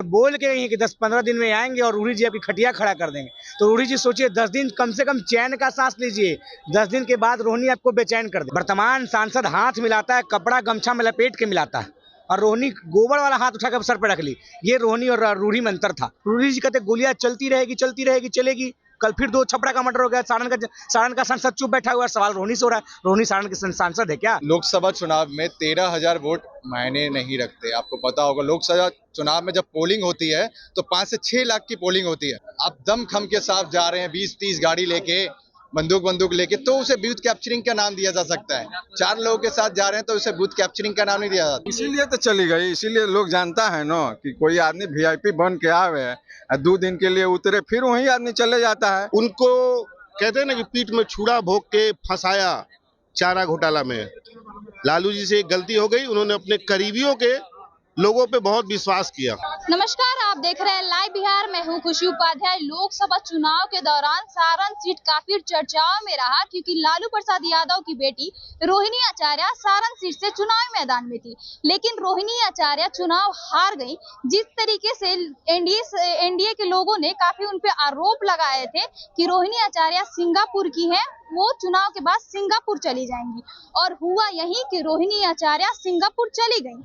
बोल के गई है कि 10-15 दिन में आएंगे और रूढ़ी जी आपकी खटिया खड़ा कर देंगे। तो रूढ़ी जी सोचिए 10 दिन कम से कम चैन का सांस लीजिए, 10 दिन के बाद रोहिणी आपको बेचैन कर दे। वर्तमान सांसद हाथ मिलाता है, कपड़ा गमछा में लपेट के मिलाता है, और रोहिणी गोबर वाला हाथ उठाकर सर पे रख ली। ये रोहिणी और रूढ़ी में अंतर था। रूढ़ी जी कहते गोलियां चलती रहेगी चलेगी। कल फिर 2 छपरा का मर्डर हो गया। सारण का सांसद चुप बैठा हुआ है। सवाल रोहिणी से हो रहा है, रोहिणी सारण की सांसद है क्या? लोकसभा चुनाव में 13,000 वोट मायने नहीं रखते। आपको पता होगा लोकसभा चुनाव में जब पोलिंग होती है तो 5 से 6 लाख की पोलिंग होती है। आप दम खम के साथ जा रहे हैं 20-30 गाड़ी लेके, बंदूक लेके, तो उसे बूथ कैप्चरिंग का नाम दिया जा सकता है। 4 लोगों के साथ जा रहे हैं तो उसे बूथ कैप्चरिंग का नाम नहीं दिया जाता। इसीलिए तो चली गई, इसीलिए लोग जानता है ना कि कोई आदमी वीआईपी बन के आवे 2 दिन के लिए उतरे, फिर वही आदमी चले जाता है। उनको कहते हैं ना कि पीठ में छुरा भोग के फंसाया चारा घोटाला में। लालू जी से एक गलती हो गई, उन्होंने अपने करीबियों के लोगों पे बहुत विश्वास किया। नमस्कार, आप देख रहे हैं लाइव बिहार। मैं हूं खुशी उपाध्याय। लोकसभा चुनाव के दौरान सारण सीट काफी चर्चाओं में रहा, क्योंकि लालू प्रसाद यादव की बेटी रोहिणी आचार्य सारण सीट से चुनावी मैदान में थी। लेकिन रोहिणी आचार्य चुनाव हार गई। जिस तरीके से एनडीए के लोगों ने काफी उन पे आरोप लगाए थे कि रोहिणी आचार्य सिंगापुर की है, वो चुनाव के बाद सिंगापुर चली जाएंगी, और हुआ यही कि रोहिणी आचार्य सिंगापुर चली गई।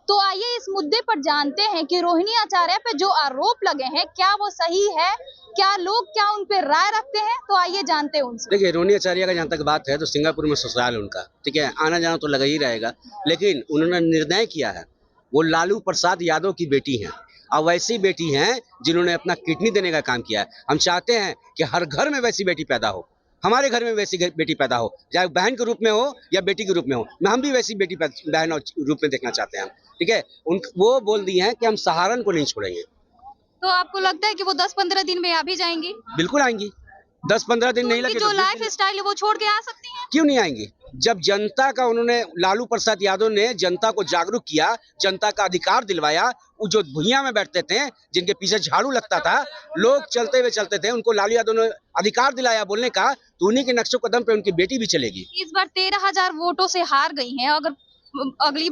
तो आइए इस मुद्दे पर जानते हैं कि रोहिणी आचार्य पे जो आरोप लगे हैं क्या वो सही है, क्या उन पे राय रखते हैं। तो आइए जानते हैं उनसे। देखिए, रोहिणी आचार्य का जहाँ तक बात है तो सिंगापुर में ससुराल है उनका, ठीक है, आना जाना तो लगा ही रहेगा। लेकिन उन्होंने निर्णय किया है, वो लालू प्रसाद यादव की बेटी हैं, और वैसी बेटी हैं जिन्होंने अपना किडनी देने का काम किया है। हम चाहते हैं कि हर घर में वैसी बेटी पैदा हो, हमारे घर में वैसी बेटी पैदा हो, चाहे बहन के रूप में हो या बेटी के रूप में हो। हम भी वैसी बेटी बहन और रूप में देखना चाहते हैं, ठीक है। वो बोल दी हैं कि हम सहारन को नहीं छोड़ेंगे। तो आपको लगता है कि वो 10-15 दिन में आ भी जाएंगी? बिल्कुल आएंगी, 10-15 दिन तो नहीं लगे। जो लाइफ स्टाइल है वो छोड़ के आ सकती हैं? क्यों नहीं आएंगी? जब जनता का उन्होंने, लालू प्रसाद यादव ने जनता को जागरूक किया, जनता का अधिकार दिलवाया। वो जो भुइयां में बैठते थे, जिनके पीछे झाड़ू लगता था, लोग चलते हुए चलते थे, उनको लालू यादव ने अधिकार दिलाया बोलने का, तो उन्हीं के नक्शे कदम पे उनकी बेटी भी चलेगी। इस बार 13,000 वोटों से हार गई हैं। अगर अगली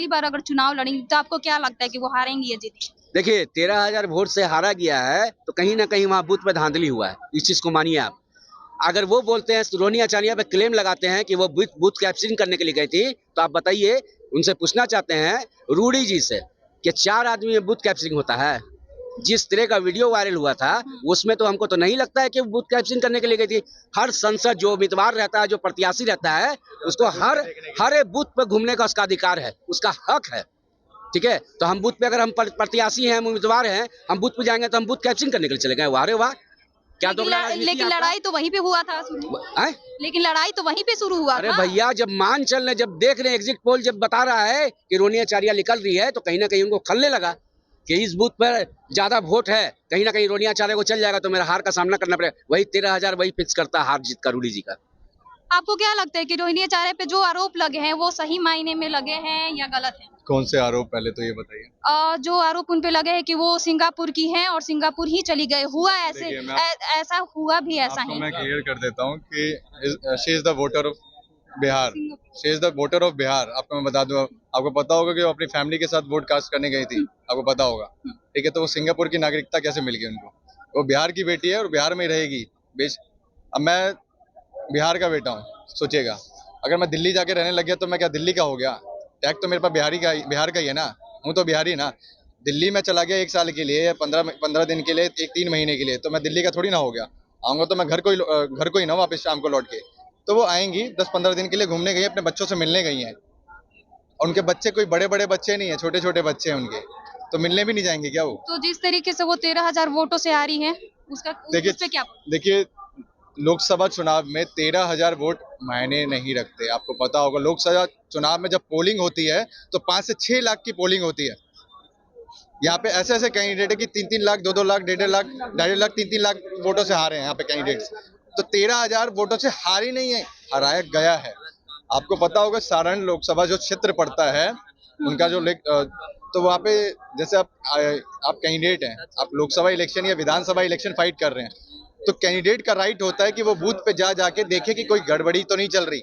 बार अगर चुनाव लड़ेंगी तो आपको क्या लगता है कि वो हारेंगी या जीतेंगी? देखिए, 13,000 वोट से हारा गया है तो कहीं ना कहीं वहाँ बूथ पे धांधली हुआ है, इस चीज को मानिए आप। अगर वो बोलते हैं, रोहिणी आचार्य पे क्लेम लगाते हैं कि वो बूथ कैप्चरिंग करने के लिए गई थी, तो आप बताइए, उनसे पूछना चाहते हैं रूढ़ी जी से कि 4 आदमी में बूथ कैप्चरिंग होता है? जिस तरह का वीडियो वायरल हुआ था उसमें तो हमको तो नहीं लगता है कि बूथ कैप्चरिंग करने के लिए गई थी। हर संसद जो उम्मीदवार रहता है, जो प्रत्याशी रहता है, उसको हर बूथ पे घूमने का उसका अधिकार है, उसका हक है, ठीक है। तो हम बूथ पे, अगर हम प्रत्याशी हैं, हम उम्मीदवार हैं, हम बूथ पे जाएंगे तो हम बूथ कैप्चरिंग करने के लिए चले गए? वाह रे वाह, क्या लेकिन लड़ाई तो वहीं पे हुआ था शुरू। लेकिन लड़ाई तो वहीं पे शुरू हुआ। अरे भैया, जब मान चल रहे, जब देख रहे हैं, एग्जिट पोल जब बता रहा है कि रोहिणी आचार्य निकल रही है, तो कहीं ना कहीं उनको खलने लगा कि इस बूथ पर ज्यादा वोट है, कहीं ना कहीं रोहिणी आचार्य को चल जाएगा तो मेरा हार का सामना करना पड़ेगा। वही 13,000 वही फिक्स करता है हार जीत का रूढ़ी जी का। आपको क्या लगता है कि रोहिणी आचार्य पे जो आरोप लगे हैं वो सही मायने में लगे हैं या गलत है? कौन से आरोप, पहले तो ये बताइए। जो आरोप उन पे लगे हैं कि वो सिंगापुर की हैं और सिंगापुर ही चली गए, हुआ ऐसे? ऐसा हुआ भी ऐसा है? मैं क्लियर कर देता हूँ कि she is the voter of Bihar, she is the voter of Bihar. आपको मैं बता दूं, आपको पता होगा कि वो अपनी फैमिली के साथ वोट कास्ट करने गई थी, आपको पता होगा, ठीक है। तो वो सिंगापुर की नागरिकता कैसे मिल गई उनको? वो बिहार की बेटी है और बिहार में ही रहेगी। अब मैं बिहार का बेटा हूँ, सोचिएगा, अगर मैं दिल्ली जाके रहने लग गया तो मैं क्या दिल्ली का हो गया? टैग तो मेरे पास बिहार का ही है ना, हूँ तो बिहारी ना। दिल्ली में चला गया 1 साल के लिए या 15 दिन के लिए, 3 महीने के लिए, तो मैं दिल्ली का थोड़ी ना हो गया। आऊँगा तो मैं घर को ही ना वापस शाम को लौट के। तो वो आएंगी 10-15 दिन के लिए घूमने गई, अपने बच्चों से मिलने गई हैं, और उनके बच्चे कोई बड़े बच्चे नहीं है, छोटे बच्चे हैं उनके, तो मिलने भी नहीं जाएंगे क्या वो? तो जिस तरीके से वो 13,000 वोटों से हारी है, उसका क्या? देखिए, लोकसभा चुनाव में 13,000 वोट मायने नहीं रखते। आपको पता होगा लोकसभा चुनाव में जब पोलिंग होती है तो 5 से 6 लाख की पोलिंग होती है। यहाँ पे ऐसे कैंडिडेट है कि 3-3 लाख, 2-2 लाख, 1.5 लाख, 2.5 लाख, 3-3 लाख वोटों से हारे हैं यहाँ पे कैंडिडेट्स। तो 13,000 वोटों से हारी नहीं है, हराया गया है। आपको पता होगा सारण लोकसभा जो क्षेत्र पड़ता है उनका जो तो वहाँ पे जैसे आप कैंडिडेट हैं, आप लोकसभा इलेक्शन या विधानसभा इलेक्शन फाइट कर रहे हैं, तो कैंडिडेट का राइट होता है कि वो बूथ पे जाके देखे कि कोई गड़बड़ी तो नहीं चल रही।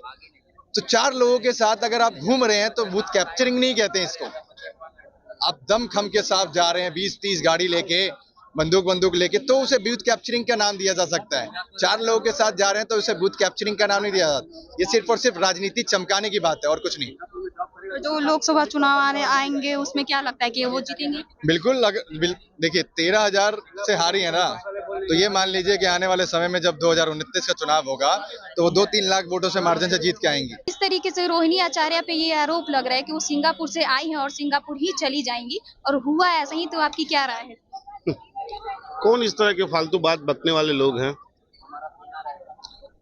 तो 4 लोगों के साथ अगर आप घूम रहे हैं तो बूथ कैप्चरिंग नहीं कहते इसको। आप दम खम के साथ जा रहे हैं 20-30 गाड़ी लेके, बंदूक लेके, तो उसे बूथ कैप्चरिंग का नाम दिया जा सकता है। 4 लोगों के साथ जा रहे हैं तो उसे बूथ कैप्चरिंग का नाम नहीं दिया जाता। ये सिर्फ और सिर्फ राजनीति चमकाने की बात है और कुछ नहीं। जो लोकसभा चुनाव आएंगे उसमें क्या लगता है कि वो जीतेंगे? बिल्कुल देखिए 13,000 से हारी है ना, तो ये मान लीजिए कि आने वाले समय में जब 2029 का चुनाव होगा तो वो 2-3 लाख वोटों से मार्जिन से जीत के आएंगी। इस तरीके से रोहिणी आचार्य पे ये आरोप लग रहा है कि वो सिंगापुर से आई हैं और सिंगापुर ही चली जाएंगी, और हुआ ऐसा ही, तो आपकी क्या राय है? कौन इस तरह के फालतू बात बकने वाले लोग हैं?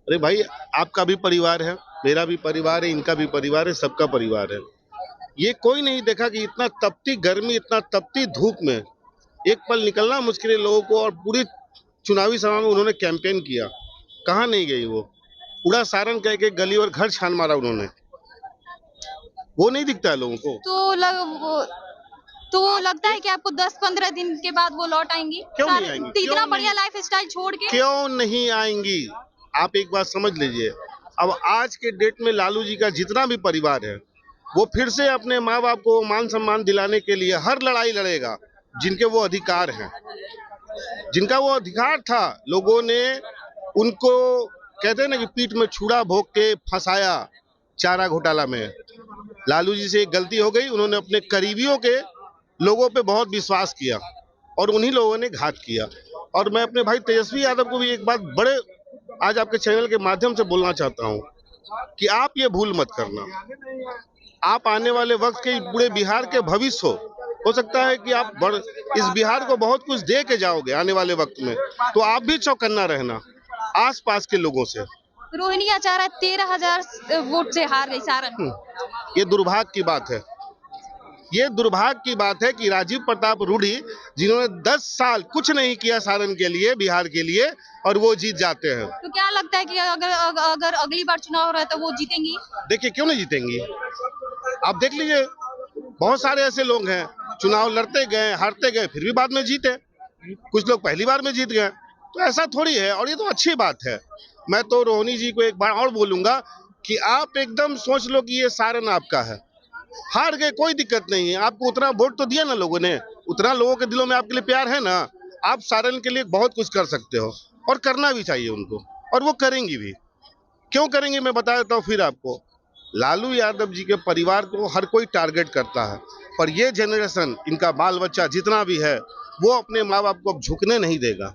अरे भाई, आपका भी परिवार है, मेरा भी परिवार है, इनका भी परिवार है, सबका परिवार है। ये कोई नहीं देखा कि इतना तपती गर्मी, इतना तपती धूप में एक पल निकलना मुश्किल है लोगों को, और पूरी चुनावी सभा में उन्होंने कैंपेन किया। कहाँ नहीं गई वो? पूरा सारण कह के गली और घर छान मारा उन्होंने। वो नहीं दिखता है लोगों को। तो लगता है कि आपको 10-15 दिन के बाद वो लौट आएंगी? क्यों नहीं आएंगी? इतना बढ़िया लाइफ स्टाइल छोड़ के क्यों नहीं आएंगी? आप एक बात समझ लीजिए, अब आज के डेट में लालू जी का जितना भी परिवार है वो फिर से अपने माँ बाप को मान सम्मान दिलाने के लिए हर लड़ाई लड़ेगा। जिनके वो अधिकार हैं, जिनका वो अधिकार था, लोगों ने उनको, कहते हैं ना कि पीठ में छुरा भोग के फंसाया चारा घोटाला में। लालू जी से एक गलती हो गई, उन्होंने अपने करीबियों के लोगों पे बहुत विश्वास किया और उन्हीं लोगों ने घात किया। और मैं अपने भाई तेजस्वी यादव को भी एक बात बड़े आज आपके चैनल के माध्यम से बोलना चाहता हूं कि आप ये भूल मत करना। आप आने वाले वक्त के पूरे बिहार के भविष्य हो सकता है कि आप इस बिहार को बहुत कुछ दे के जाओगे आने वाले वक्त में, तो आप भी चौकन्ना रहना आसपास के लोगों से। रोहिणी आचार्य 13,000 वोट से हार गई सारण। ये दुर्भाग्य की बात है। ये दुर्भाग्य की बात है कि राजीव प्रताप रूडी, जिन्होंने 10 साल कुछ नहीं किया सारण के लिए, बिहार के लिए, और वो जीत जाते हैं। तो क्या लगता है कि अगर अगली बार चुनाव हो रहा है तो वो जीतेंगी? देखिए, क्यों नहीं जीतेंगी? आप देख लीजिए, बहुत सारे ऐसे लोग हैं चुनाव लड़ते गए, हारते गए, फिर भी बाद में जीते। कुछ लोग पहली बार में जीत गए, तो ऐसा थोड़ी है, और ये तो अच्छी बात है। मैं तो रोहिणी जी को एक बार और बोलूंगा कि आप एकदम सोच लो कि ये सारण आपका है। हार गए कोई दिक्कत नहीं है, आपको उतना वोट तो दिया ना लोगों ने, उतना लोगों के दिलों में आपके लिए प्यार है ना। आप सारण के लिए बहुत कुछ कर सकते हो और करना भी चाहिए उनको, और वो करेंगी भी। क्यों करेंगे मैं बता देता हूँ फिर आपको। लालू यादव जी के परिवार को हर कोई टारगेट करता है, पर ये जनरेशन, इनका बाल बच्चा जितना भी है, वो अपने माँ बाप को अब झुकने नहीं देगा।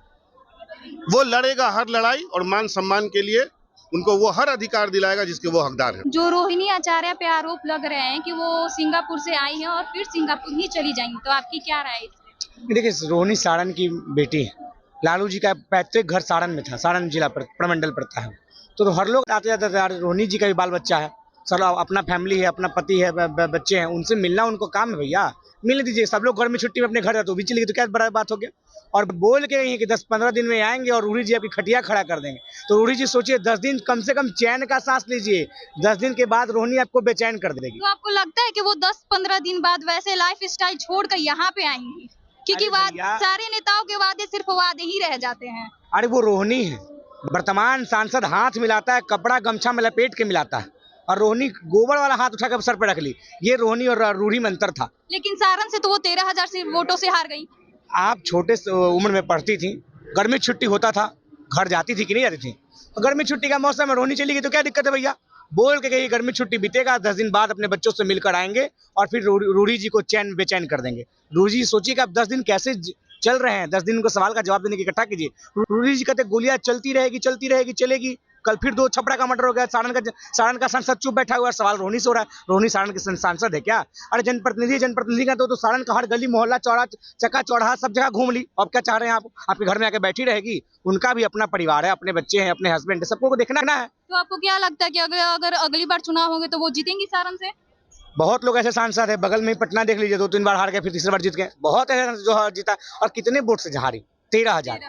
वो लड़ेगा हर लड़ाई, और मान सम्मान के लिए उनको वो हर अधिकार दिलाएगा जिसके वो हकदार हैं। जो रोहिणी आचार्य पे आरोप लग रहे हैं कि वो सिंगापुर से आई हैं और फिर सिंगापुर ही चली जाएंगी, तो आपकी क्या राय है इसमें? देखिए, रोहिणी सारण की बेटी है। लालू जी का पैतृक घर सारण में था, सारण जिला प्रमंडल पड़ता है। तो हर लोग आते जाते थे। रोहिणी जी का भी बाल बच्चा है, सर अपना फैमिली है, अपना पति है, बच्चे हैं, उनसे मिलना उनको काम है भैया, मिलने दीजिए। सब लोग घर में छुट्टी में अपने घर जाते, तो भी चली गई, तो क्या बड़ा बात हो गया? और बोल के नहीं कि 10-15 दिन में आएंगे और रूडी जी आपकी खटिया खड़ा कर देंगे। तो रूडी जी सोचिए, 10 दिन कम से कम चैन का सांस लीजिए। 10 दिन के बाद रोहिणी आपको बेचैन कर देगी। तो आपको लगता है कि वो 10-15 दिन बाद वैसे लाइफ स्टाइल छोड़कर यहाँ पे आएंगी? क्योंकि सारे नेताओं के वादे सिर्फ वादे ही रह जाते हैं। अरे वो रोहिणी है, वर्तमान सांसद हाथ मिलाता है, कपड़ा गमछा में लपेट के मिलाता है, और रोहिणी गोबर वाला हाथ उठाकर सर पे रख ली। ये रोहिणी और रूढ़ी में अंतर था। लेकिन सारण से तो वो 13,000 से वोटों से हार गई। आप छोटे उम्र में पढ़ती थी, गर्मी छुट्टी होता था, घर जाती थी कि नहीं जाती थी? गर्मी छुट्टी का मौसम है, रोहिणी चली गई, तो क्या दिक्कत है भैया? बोल के गई गर्मी छुट्टी बीतेगा, 10 दिन बाद अपने बच्चों से मिलकर आएंगे और फिर रूढ़ी जी को चैन बेचैन कर देंगे। रूढ़ी जी सोचिए कि आप 10 दिन कैसे चल रहे हैं। 10 दिन उनको सवाल का जवाब देने की इकट्ठा कीजिए। रूढ़ी जी कहते गोलियां चलती रहेगी चलेगी। कल फिर 2 छपरा का मर्डर हो गया, सारण का सांसद चुप बैठा हुआ है। सवाल रोहिणी से हो रहा है, रोहिणी सारण के सांसद है क्या? अरे जनप्रतिनिधि का तो सारण का हर गली मोहल्ला चक्का चौराहा सब जगह घूम ली। अब क्या चाह रहे हैं आप? आपके घर में आके बैठी रहेगी? उनका भी अपना परिवार है, अपने बच्चे हैं, अपने हस्बैंड है, सबको देखना है। तो आपको क्या लगता है कि अगर अगली बार चुनाव होंगे तो वो जीतेंगी सारण से? बहुत लोग ऐसे सांसद है, बगल में ही पटना देख लीजिए, 2-3 बार हार गए, फिर तीसरी बार जीत गए। बहुत ऐसे जो जीता, और कितने वोट से हारी? 13,000।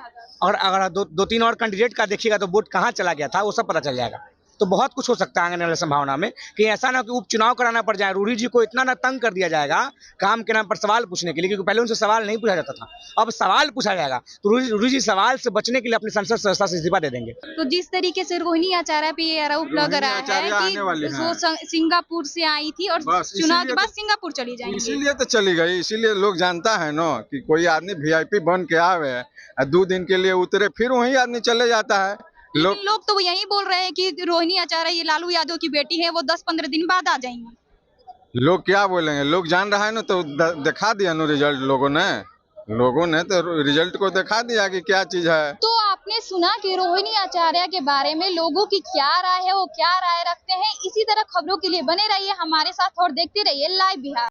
और अगर 2-3 और कैंडिडेट का देखिएगा तो वोट कहाँ चला गया था वो सब पता चल जाएगा। तो बहुत कुछ हो सकता है आने वाली संभावना में, कि ऐसा ना कि उपचुनाव कराना पड़ जाए। रूढ़ी जी को इतना ना तंग कर दिया जाएगा काम के नाम पर सवाल पूछने के लिए, क्योंकि पहले उनसे सवाल नहीं पूछा जाता था, अब सवाल पूछा जाएगा। तो रूढ़ी जी सवाल से बचने के लिए अपनी संसद सदस्यता से इस्तीफा दे देंगे। तो जिस तरीके से रोहिणी आचार्य पे ये आरोप लग रोहिणी रहा है आचार्य आने वाली कि हैं। वो सिंगापुर से आई थी और बस चुनाव के इसीलिए बाद सिंगापुर चली जाएंगी। इसीलिए तो चली गई, इसीलिए लोग जानता है ना कि कोई आदमी वीआईपी बन के आवे 2 दिन के लिए उतरे, फिर वही आदमी चले जाता है। लेकिन लोग तो यही बोल रहे हैं कि रोहिणी आचार्य ये लालू यादव की बेटी है, वो 10-15 दिन बाद आ जाएंगी। लोग क्या बोलेंगे, लोग जान रहा है ना, तो दिखा दिया ना रिजल्ट लोगों ने तो रिजल्ट को दिखा दिया कि क्या चीज है। तो आपने सुना कि रोहिणी आचार्य के बारे में लोगों की क्या राय है, वो क्या राय रखते हैं। इसी तरह खबरों के लिए बने रहिए हमारे साथ और देखते रहिए लाइव बिहार।